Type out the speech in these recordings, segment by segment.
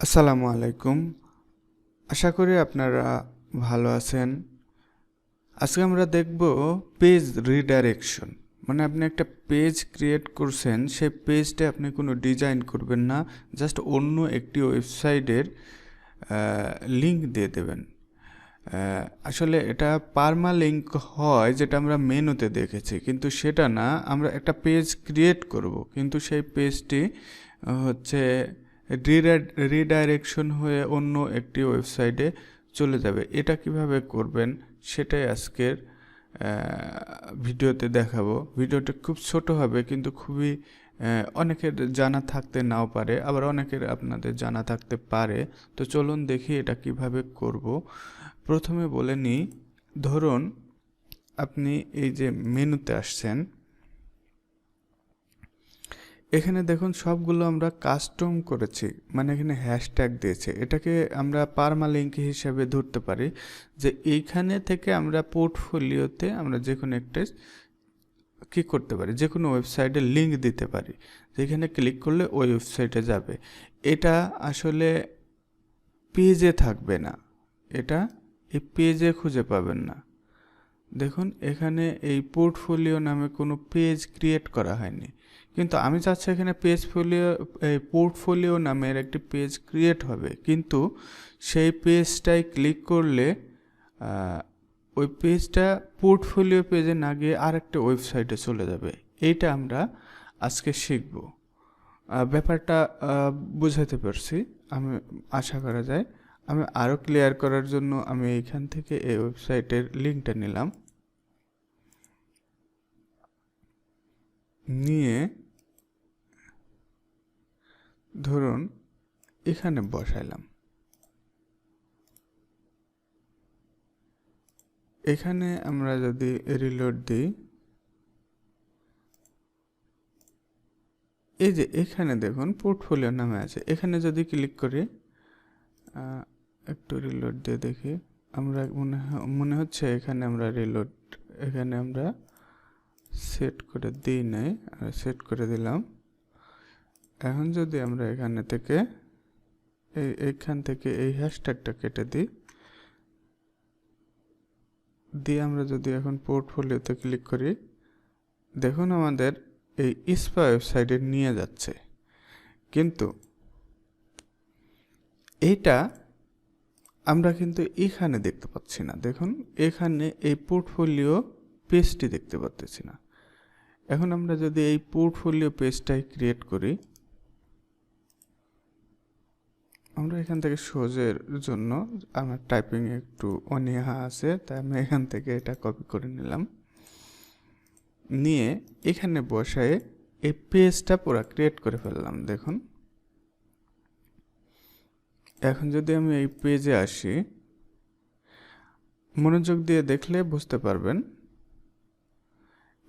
আসসালামু আলাইকুম। আশা করি আপনারা ভালো আছেন। আজকে আমরা দেখব পেজ রিডাইরেকশন। মানে আপনি একটা পেজ ক্রিয়েট করছেন, সেই পেজটা আপনি কোনো ডিজাইন করবেন না, জাস্ট অন্য একটি ওয়েবসাইটের লিঙ্ক দিয়ে দেবেন। আসলে এটা পারমা লিঙ্ক হয়, যেটা আমরা মেনুতে দেখেছি, কিন্তু সেটা না। আমরা একটা পেজ ক্রিয়েট করব, কিন্তু সেই পেজটি হচ্ছে রিডাইরেকশন হয়ে অন্য একটি ওয়েবসাইটে চলে যাবে। এটা কিভাবে করবেন সেটাই আজকের ভিডিওতে দেখাবো। ভিডিওটা খুব ছোট হবে, কিন্তু খুবই অনেকের জানা থাকতে নাও পারে, আবার অনেকের আপনাদের জানা থাকতে পারে। তো চলুন দেখি এটা কিভাবে করব। প্রথমে বলে নিই, ধরুন আপনি এই যে মেনুতে আসছেন, এখানে দেখুন সবগুলো আমরা কাস্টম করেছি, মানে এখানে হ্যাশট্যাগ দিয়েছে। এটাকে আমরা পারমালিঙ্ক হিসেবে ধরতে পারি, যে এইখানে থেকে আমরা পোর্টফোলিওতে আমরা যে কোনো একটা কী করতে পারি, যে কোনো ওয়েবসাইটে লিঙ্ক দিতে পারি, যেখানে ক্লিক করলে ওই ওয়েবসাইটে যাবে। এটা আসলে পেজে থাকবে না, এটা এই পেজে খুঁজে পাবেন না। দেখুন এখানে এই পোর্টফোলিও নামে কোনো পেজ ক্রিয়েট করা হয়নি, কিন্তু আমি চাচ্ছি এখানে পোর্টফোলিও নামের একটি পেজ ক্রিয়েট হবে, কিন্তু সেই পেজটাই ক্লিক করলে ওই পেজটা পোর্টফোলিও পেজে না গিয়ে আরেকটা ওয়েবসাইটে চলে যাবে। এইটা আমরা আজকে শিখব। ব্যাপারটা বুঝাতে পারছি, আমি আশা করা যায়। আমি আরও ক্লিয়ার করার জন্য আমি এইখান থেকে এই ওয়েবসাইটের লিঙ্কটা নিলাম, নিয়ে ধরুন এখানে বসাইলাম। এখানে আমরা যদি রিলোড দিই, এই যে এখানে দেখুন পোর্টফোলিও নামে আছে। এখানে যদি ক্লিক করি, একটু রিলোড দিয়ে দেখি, আমরা মনে হচ্ছে এখানে আমরা রিলোড, এখানে আমরা সেট করে দিই নাই, সেট করে দিলাম। এখন যদি আমরা এখানে থেকে এইখান থেকে এই হ্যাশট্যাগটা কেটে দিই, দিয়ে আমরা যদি এখন পোর্টফোলিওতে ক্লিক করি, দেখুন আমাদের এই ইস্পা ওয়েবসাইটে নিয়ে যাচ্ছে, কিন্তু এইটা আমরা কিন্তু এখানে দেখতে পাচ্ছি না। দেখুন এখানে এই পোর্টফোলিও পেজটি দেখতে পাচ্ছি না। এখন আমরা যদি এই পোর্টফোলিও পেজটাই ক্রিয়েট করি, আমরা এখান থেকে সহজের জন্য, আমার টাইপিং একটু অনীহা আছে, তাই আমি এখান থেকে এটা কপি করে নিলাম, নিয়ে এখানে বসায় এই পেজটা পুরো ক্রিয়েট করে ফেললাম। দেখুন এখন যদি আমি এই পেজে আসি, মনোযোগ দিয়ে দেখলে বুঝতে পারবেন,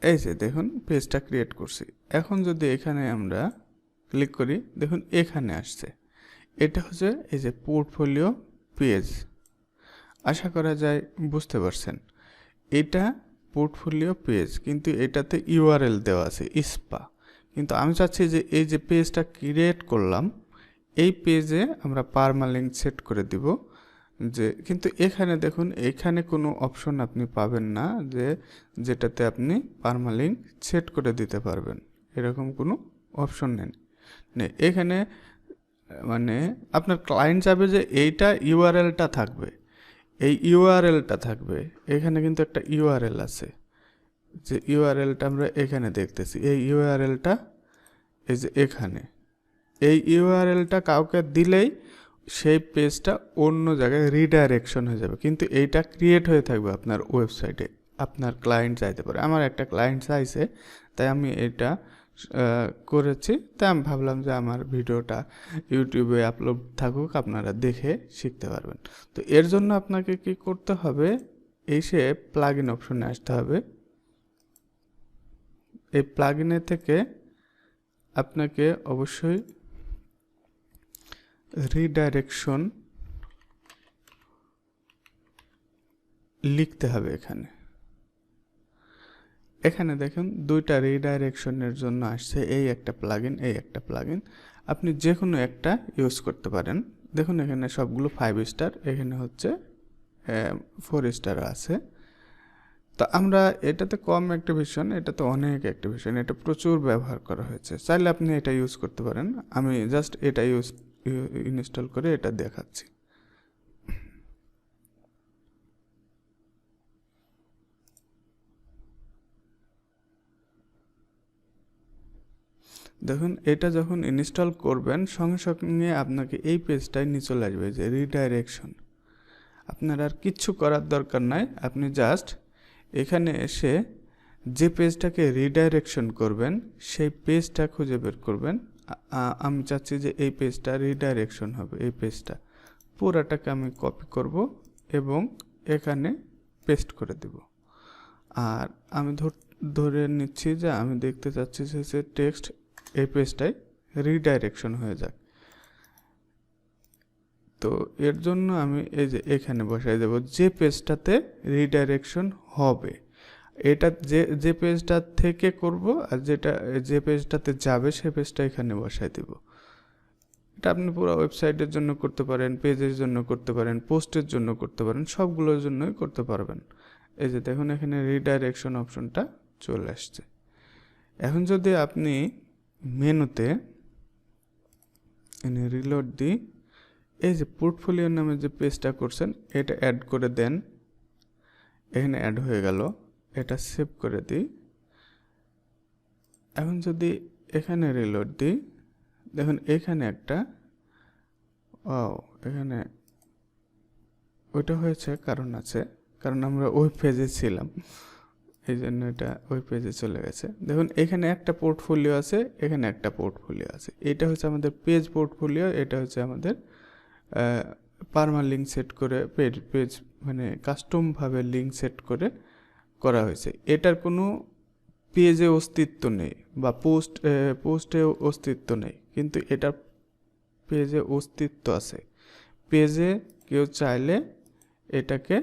এই যে দেখুন পেজটা ক্রিয়েট করছি। এখন যদি এখানে আমরা ক্লিক করি, দেখুন এখানে আসছে। এটা হচ্ছে এই যে পোর্টফোলিও পেজ। আশা করা যায় বুঝতে পারছেন, এটা পোর্টফোলিও পেজ, কিন্তু এটাতে ইউআরএল দেওয়া আছে ইস্পা। কিন্তু আমি চাচ্ছি যে এই যে পেজটা ক্রিয়েট করলাম, এই পেজে আমরা পারমালিঙ্ক সেট করে দিব। যে কিন্তু এখানে দেখুন, এখানে কোনো অপশন আপনি পাবেন না যেটাতে আপনি পারমালিঙ্ক সেট করে দিতে পারবেন, এরকম কোনো অপশন নেই। এখানে মানে আপনার ক্লায়েন্ট চাবে যে এইটা ইউআরএলটা থাকবে, এই ইউআরএলটা থাকবে। এখানে কিন্তু একটা ইউআরএল আছে, যে ইউআরএলটা আমরা এখানে দেখতেছি, এই ইউআরএলটা এই যে এখানে, এই ইউআরএলটা কাউকে দিলেই সেই পেজটা অন্য জায়গায় রিডাইরেকশন হয়ে যাবে, কিন্তু এইটা ক্রিয়েট হয়ে থাকবে আপনার ওয়েবসাইটে। আপনার ক্লায়েন্ট চাইতে পারে, আমার একটা ক্লায়েন্ট চাইছে, তাই আমি এটা করেছি। তাই আমি ভাবলাম যে আমার ভিডিওটা ইউটিউবে আপলোড থাকুক, আপনারা দেখে শিখতে পারবেন। তো এর জন্য আপনাকে কি করতে হবে, এসে প্লাগইন অপশনে আসতে হবে। এই প্লাগইনে থেকে আপনাকে অবশ্যই রিডাইরেকশন লিখতে হবে। এখানে দেখুন দুইটা রিডাইরেকশনের জন্য আসছে, এই একটা প্লাগইন, এই একটা প্লাগইন। আপনি যে কোনো একটা ইউজ করতে পারেন, দেখুন এখানে সবগুলো 5 স্টার, এখানে হচ্ছে 4 স্টার আছে। তো আমরা এটাতে কম অ্যাক্টিভেশন, এটাতে অনেক অ্যাক্টিভেশন, এটা প্রচুর ব্যবহার করা হয়েছে। চাইলে আপনি এটা ইউজ করতে পারেন। আমি জাস্ট এটা ইনস্টল করে এটা দেখাচ্ছি। দেখুন এটা যখন ইনস্টল করবেন সঙ্গে সঙ্গে আপনাকে এই পেজটায় নিয়ে চলে আসবে যে রিডাইরেকশন। আপনার আর কিচ্ছু করার দরকার নাই, আপনি জাস্ট এখানে এসে যে পেজটাকে রিডাইরেকশন করবেন সেই পেজটা খুঁজে বের করবেন। আমি চাচ্ছি যে এই পেজটা রিডাইরেকশন হবে, এই পেজটা পুরাটাকে আমি কপি করব এবং এখানে পেস্ট করে দেব। আর আমি ধরে নিচ্ছি যে আমি দেখতে চাচ্ছি যে টেক্সট এই পেজটাই রিডাইরেকশন হয়ে যাক। তো এর জন্য আমি এই যে এখানে বসাই দেব যে পেজটাতে রিডাইরেকশন হবে, এটা যে পেজটা থেকে করব আর যে পেজটাতে যাবে সে পেজটা এখানে বসাই দেব। এটা আপনি পুরো ওয়েবসাইটের জন্য করতে পারেন, পেজের জন্য করতে পারেন, পোস্টের জন্য করতে পারেন, সবগুলোর জন্যই করতে পারবেন। এই যে দেখুন এখানে রিডাইরেকশন অপশনটা চলে আসছে। এখন যদি আপনি মেনুতে এনে রিলোড দিই, এই যে পোর্টফোলিও নামে যে পেজটা করছেন এটা অ্যাড করে দেন, এখানে অ্যাড হয়ে গেল। এটা সেভ করে দিই। এখন যদি এখানে রিলোড দিই, দেখুন এখানে একটা এখানে ওইটা হয়েছে কারণ আছে, কারণ আমরা ওই পেজে ছিলাম, এই জন্য এটা ওই পেজে চলে গেছে। দেখুন এখানে একটা পোর্টফোলিও আছে, এখানে একটা পোর্টফোলিও আছে। এটা হচ্ছে আমাদের পেজ পোর্টফোলিও, এটা হচ্ছে আমাদের পারমা লিঙ্ক সেট করে পেজ মানে কাস্টমভাবে লিঙ্ক সেট করে করা হয়েছে। এটার কোনো পেজে অস্তিত্ব নেই বা পোস্টে অস্তিত্ব নেই, কিন্তু এটার পেজে অস্তিত্ব আছে। পেজে কেউ চাইলে এটাকে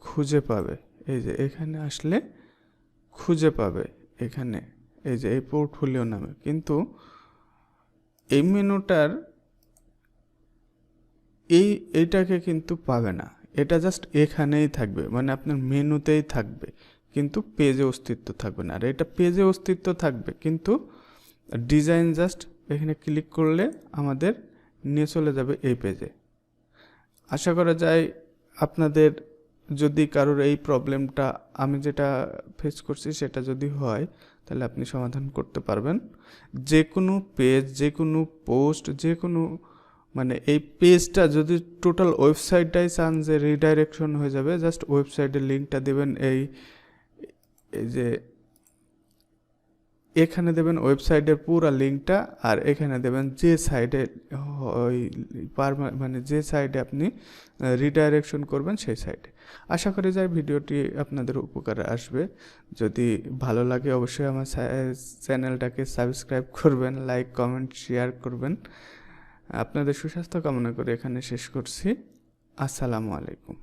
খুঁজে পাবে, এই যে এখানে আসলে খুঁজে পাবে এখানে, এই যে এই পোর্টফোলিও নামে। কিন্তু এই মেনুটার এইটাকে কিন্তু পাবে না, এটা জাস্ট এখানেই থাকবে, মানে আপনার মেনুতেই থাকবে কিন্তু পেজে অস্তিত্ব থাকবে না। আর এটা পেজে অস্তিত্ব থাকবে কিন্তু ডিজাইন জাস্ট এখানে ক্লিক করলে আমাদের নিয়ে চলে যাবে এই পেজে। আশা করা যায় আপনাদের যদি কারোর এই প্রবলেমটা আমি যেটা ফেস করছি সেটা যদি হয় তাহলে আপনি সমাধান করতে পারবেন। যে কোনো পেজ, যে কোনো পোস্ট, যে কোনো মানে এই পেজটা যদি টোটাল ওয়েবসাইটটাই চান যে রিডাইরেকশন হয়ে যাবে, জাস্ট ওয়েবসাইটের লিঙ্কটা দেবেন, এই যে এখানে দেবেন ওয়েবসাইটের পুরো লিঙ্কটা, আর এখানে দেবেন যে সাইডে ওই মানে যে সাইডে আপনি রিডাইরেকশন করবেন সেই সাইডে। আশা করি যে ভিডিওটি আপনাদের উপকারে আসবে। যদি ভালো লাগে অবশ্যই আমার চ্যানেলটাকে সাবস্ক্রাইব করবেন, লাইক কমেন্ট শেয়ার করবেন। আপনাদের সুস্বাস্থ্য কামনা করে এখানে শেষ করছি। আসসালামু আলাইকুম।